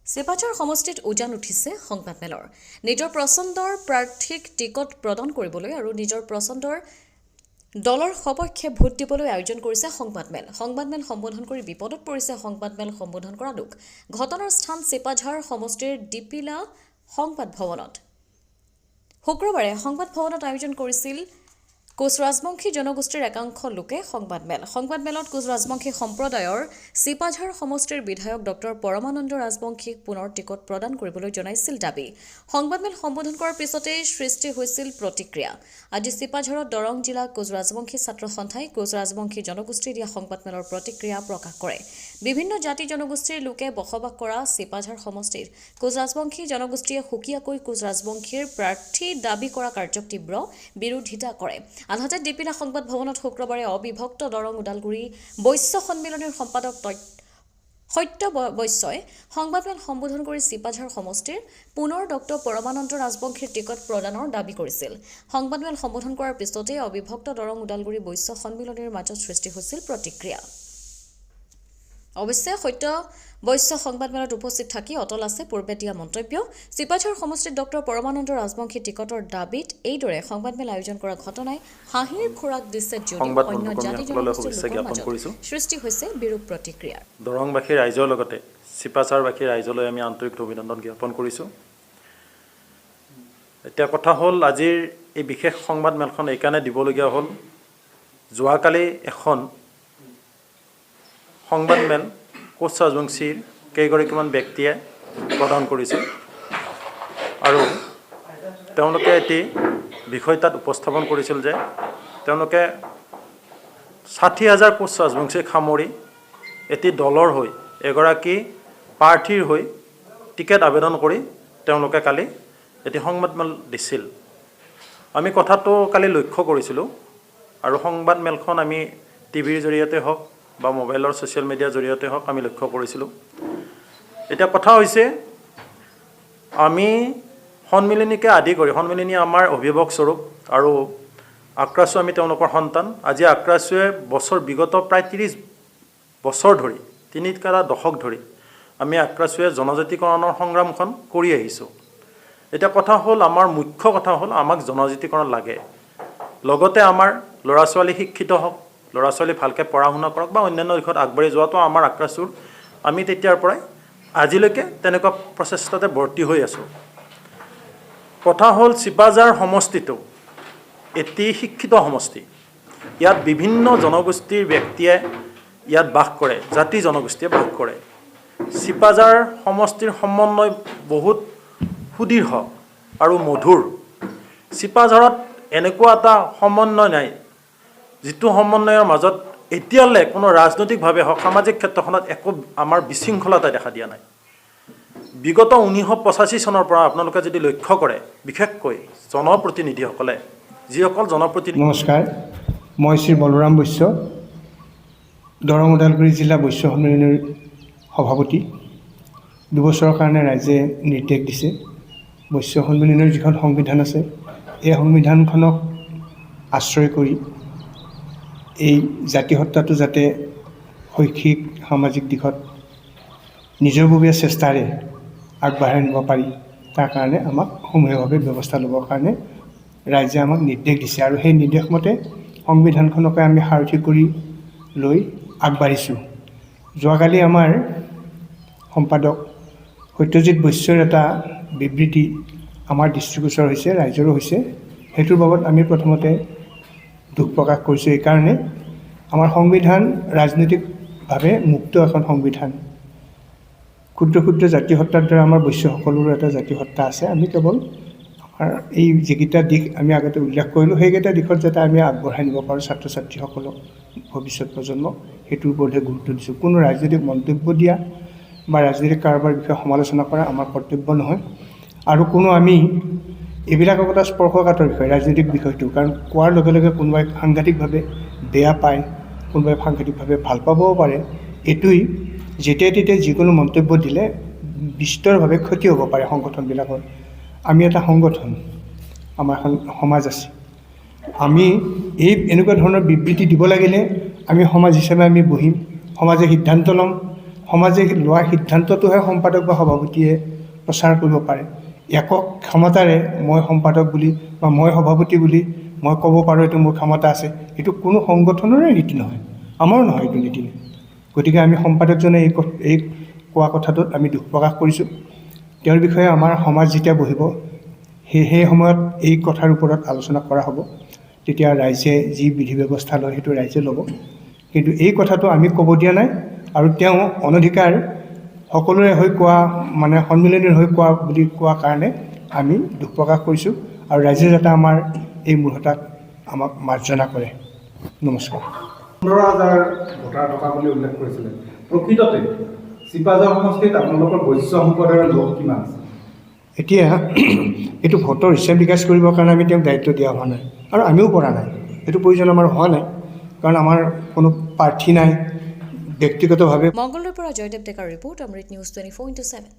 চিপাঝাৰ সমষ্টিত উজান উঠিছে সংবাদমেলৰ নিজৰ পছন্দৰ প্ৰাৰ্থীক টিকট প্ৰদান কৰিবলৈ আৰু নিজৰ পছন্দৰ দলৰ সপক্ষে ভোট দিবলৈ আয়োজন কৰিছে সংবাদমেল সম্বোধন কৰি বিপদত পৰিছে সংবাদমেল সম্বোধন কৰা লোক ঘটনাৰ স্থান চিপাঝাৰ সমষ্টিৰ ডিপিলা সংবাদ ভৱনত শুক্ৰবাৰে সংবাদ ভৱনত আয়োজন কৰিছিল কোচ ৰাজবংশী জনগোষ্ঠীৰ একাংশ লোকে সংবাদমেলত কোচ ৰাজবংশী সম্প্ৰদায়ৰ চিপাঝাৰ সমষ্টিৰ বিধায়ক ডক্টৰ পৰমানন্দ ৰাজবংশীক পুনৰ টিকট প্ৰদান কৰিবলৈ জনাইছিল দাবী সংবাদমেল সম্বোধন কৰাৰ পিছতেই সৃষ্টি হৈছিল প্ৰতিক্ৰিয়া আজি চিপাঝাৰত দৰং জিলা কোচ ৰাজবংশী ছাত্ৰ সন্থাই কোচ ৰাজবংশী জনগোষ্ঠীৰ দিয়া সংবাদমেলৰ প্ৰতিক্ৰিয়া প্ৰকাশ কৰে বিভিন্ন জাতি জনগোষ্ঠীৰ লোকে বসবাস কৰা চিপাঝাৰ সমষ্টিৰ কোচ ৰাজবংশী জনগোষ্ঠীয়ে সুকীয়াকৈ কোচ ৰাজবংশীৰ প্ৰাৰ্থী দাবী কৰা কাৰ্যক তীব্ৰ বিৰোধিতা কৰে আনহাতে ডিপিলা সংবাদ ভৱনত শুক্ৰবাৰে অবিভক্ত দৰং ওদালগুৰি বৈশ্য সন্মিলনৰ সম্পাদক সত্য বৈশ্যই সংবাদমেল সম্বোধন কৰি চিপাঝাৰ সমষ্টিৰ পুনৰ ডক্টৰ পৰমানন্দ ৰাজবংশীৰ টিকট প্ৰদানৰ দাবী কৰিছিল সংবাদমেল সম্বোধন কৰাৰ পিছতেই অবিভক্ত দৰং ওদালগুৰি বৈশ্য সন্মিলনৰ মাজত সৃষ্টি হৈছিল প্ৰতিক্ৰিয়া অৱশ্যে সত্য বৈশ্য সংবাদমেলত উপস্থিত থাকি অটল আছে পূৰ্বে দিয়া মন্তব্য চিপাঝাৰ সমষ্টিত ডক্টৰ পৰমানন্দ ৰাজবংশী টিকটৰ দাবীত এইদৰে সংবাদমেল আয়োজন কৰা ঘটনাই হাঁহিৰ খোৰাক দিছে যদিও অন্য জাতি জনগোষ্ঠীৰ সৃষ্টি হৈছে বিৰূপ প্ৰতিক্ৰিয়াৰ দৰংবাসী ৰাইজৰ লগতে চিপাঝাৰবাসী ৰাইজলৈ আমি আন্তৰিক অভিনন্দন জ্ঞাপন কৰিছোঁ এতিয়া কথা হ'ল আজিৰ এই বিশেষ সংবাদমেলখন এইকাৰণে দিবলগীয়া হ'ল যোৱাকালি এখন সংবাদমেল কোচ ৰাজবংশীৰ কেইগৰাকীমান ব্যক্তিয়ে প্ৰদান কৰিছিল আৰু তেওঁলোকে এটি বিষয় তাত উপস্থাপন কৰিছিল যে তেওঁলোকে ৬০,০০০ কোচ ৰাজবংশীক সামৰি এটি দলৰ হৈ এগৰাকী প্ৰাৰ্থীৰ হৈ টিকেট আবেদন কৰি তেওঁলোকে কালি এটি সংবাদমেল দিছিল আমি কথাটো কালি লক্ষ্য কৰিছিলোঁ আৰু সংবাদমেলখন আমি টিভিৰ জৰিয়তে হওক বা মোবাইলৰ ছ'চিয়েল মিডিয়াৰ জৰিয়তে হওক আমি লক্ষ্য কৰিছিলোঁ এতিয়া কথা হৈছে আমি সন্মিলনীকে আদি কৰি সন্মিলনী আমাৰ অভিভাৱক স্বৰূপ আৰু আক্ৰাছু আমি তেওঁলোকৰ সন্তান আজি আক্ৰাছুৱে বিগত প্ৰায় ৩০ বছৰ ধৰি ৩ দশক ধৰি আমি আক্ৰাছুৱে জনজাতিকৰণৰ সংগ্ৰামখন কৰি আহিছোঁ এতিয়া কথা হ'ল আমাৰ মুখ্য কথা হ'ল আমাক জনজাতিকৰণ লাগে লগতে আমাৰ ল'ৰা ছোৱালী শিক্ষিত হওক ল'ৰা ছোৱালী ভালকৈ পঢ়া শুনা কৰক বা অন্যান্য দিশত আগবাঢ়ি যোৱাটো আমাৰ আক্ৰাছুৰ আমি তেতিয়াৰ পৰাই আজিলৈকে তেনেকুৱা প্ৰচেষ্টাতে বৰ্তি হৈ আছোঁ কথা হ'ল চিপাঝাৰ সমষ্টিটো এটি শিক্ষিত সমষ্টি ইয়াত বিভিন্ন জনগোষ্ঠীৰ ব্যক্তিয়ে ইয়াত বাস কৰে জাতি জনগোষ্ঠীয়ে বাস কৰে চিপাঝাৰ সমষ্টিৰ সমন্বয় বহুত সুদীৰ্ঘ আৰু মধুৰ চিপাঝাৰত এনেকুৱা এটা সমন্বয় নাই যিটো সমন্বয়ৰ মাজত এতিয়ালৈ কোনো ৰাজনৈতিকভাৱে হওক সামাজিক ক্ষেত্ৰখনত একো আমাৰ বিশৃংখলতা দেখা দিয়া নাই বিগত 1985 চনৰ পৰা আপোনালোকে যদি লক্ষ্য কৰে বিশেষকৈ জনপ্ৰতিনিধিসকলে যিসকল জনপ্ৰতিনিধি নমস্কাৰ মই শ্ৰী বলৰাম বৈশ্য দৰং ওদালগুৰি জিলা বৈশ্য সন্মিলনৰ সভাপতি দুবছৰৰ কাৰণে ৰাইজে নিৰ্দেশ দিছে বৈশ্য সন্মিলনৰ যিখন সংবিধান আছে এই সংবিধানখনক আশ্ৰয় কৰি এই জাতিসত্তাটো যাতে শৈক্ষিক সামাজিক দিশত নিজৰববীয়া চেষ্টাৰে আগবঢ়াই নিব পাৰি তাৰ কাৰণে আমাক সমূহীয়াভাৱে ব্যৱস্থা ল'বৰ কাৰণে ৰাইজে আমাক নিৰ্দেশ দিছে আৰু সেই নিৰ্দেশমতে সংবিধানখনকে আমি সাৰথি কৰি লৈ আগবাঢ়িছোঁ যোৱাকালি আমাৰ সম্পাদক সত্যজিৎ বৈশ্যৰ এটা বিবৃতি আমাৰ দৃষ্টিগোচৰ হৈছে ৰাইজৰো হৈছে সেইটোৰ বাবদ আমি প্ৰথমতে দুখ প্ৰকাশ কৰিছোঁ এইকাৰণে আমাৰ সংবিধান ৰাজনৈতিকভাৱে মুক্ত এখন সংবিধান ক্ষুদ্ৰ ক্ষুদ্ৰ জাতিসত্তাৰ দ্বাৰা আমাৰ বৈশ্যসকলৰো এটা জাতিসত্তা আছে আমি কেৱল আমাৰ এই যিকেইটা দিশ আমি আগতে উল্লেখ কৰিলোঁ সেইকেইটা দিশত যাতে আমি আগবঢ়াই নিব পাৰোঁ ছাত্ৰ ছাত্ৰীসকলক ভৱিষ্যত প্ৰজন্মক সেইটোৰ ওপৰতহে গুৰুত্ব দিছোঁ কোনো ৰাজনৈতিক মন্তব্য দিয়া বা ৰাজনৈতিক কাৰোবাৰ বিষয়ে সমালোচনা কৰা আমাৰ কৰ্তব্য নহয় আৰু কোনো আমি এইবিলাকৰ কথা স্পৰ্শকাতৰ বিষয় ৰাজনৈতিক বিষয়টো কাৰণ কোৱাৰ লগে লগে কোনোবাই সাংঘাতিকভাৱে বেয়া পায় কোনোবাই সাংঘাতিকভাৱে ভাল পাবও পাৰে এইটোৱেই যেতিয়াই তেতিয়াই যিকোনো মন্তব্য দিলে বিস্তৰভাৱে ক্ষতি হ'ব পাৰে সংগঠনবিলাকৰ আমি এটা সংগঠন আমাৰ এখন সমাজ আছে আমি এই এনেকুৱা ধৰণৰ বিবৃতি দিব লাগিলে আমি সমাজ হিচাপে আমি বহিম সমাজে সিদ্ধান্ত ল'ম সমাজে লোৱা সিদ্ধান্তটোহে সম্পাদক বা সভাপতিয়ে প্ৰচাৰ কৰিব পাৰে। একক ক্ষমতাৰে মই সম্পাদক বুলি বা মই সভাপতি বুলি মই ক'ব পাৰোঁ এইটো মোৰ ক্ষমতা আছে, এইটো কোনো সংগঠনৰে নীতি নহয়, আমাৰো নহয় এইটো নীতি। গতিকে আমি সম্পাদকজনে এই কোৱা কথাটোত আমি দুখ প্ৰকাশ কৰিছোঁ। তেওঁৰ বিষয়ে আমাৰ সমাজ যেতিয়া বহিব সেই সময়ত এই কথাৰ ওপৰত আলোচনা কৰা হ'ব। তেতিয়া ৰাইজে যি বিধি ব্যৱস্থা লয় সেইটো ৰাইজে ল'ব। কিন্তু এই কথাটো আমি ক'ব দিয়া নাই আৰু তেওঁ অনধিকাৰ সকলোৰে হৈ কোৱা মানে সন্মিলনীৰ হৈ কোৱা বুলি কোৱা কাৰণে আমি দুখ প্ৰকাশ কৰিছোঁ আৰু ৰাইজে যাতে আমাৰ এই মূঢ়তাক আমাক মাৰ্জনা কৰে। নমস্কাৰ। 15,000 ভোটাৰ থকা বুলি উল্লেখ কৰিছিলে। প্ৰকৃততে চিপাঝাৰ সমষ্টিত আপোনালোকৰ বৈশ্য সম্প্ৰদায়ৰ লোক কিমান আছে? এতিয়া এইটো ভোটৰ হিচাপ বিকাশ কৰিবৰ কাৰণে আমি তেওঁক দায়িত্ব দিয়া হোৱা নাই আৰু আমিও পৰা নাই, এইটো প্ৰয়োজন আমাৰ হোৱা নাই, কাৰণ আমাৰ কোনো প্ৰাৰ্থী নাই। ব্যক্তিগতভাৱে মংগলদৈৰ পৰা জয়দেৱ ডেকাৰ ৰিপৰ্ট, অমৃত নিউজ 24/7।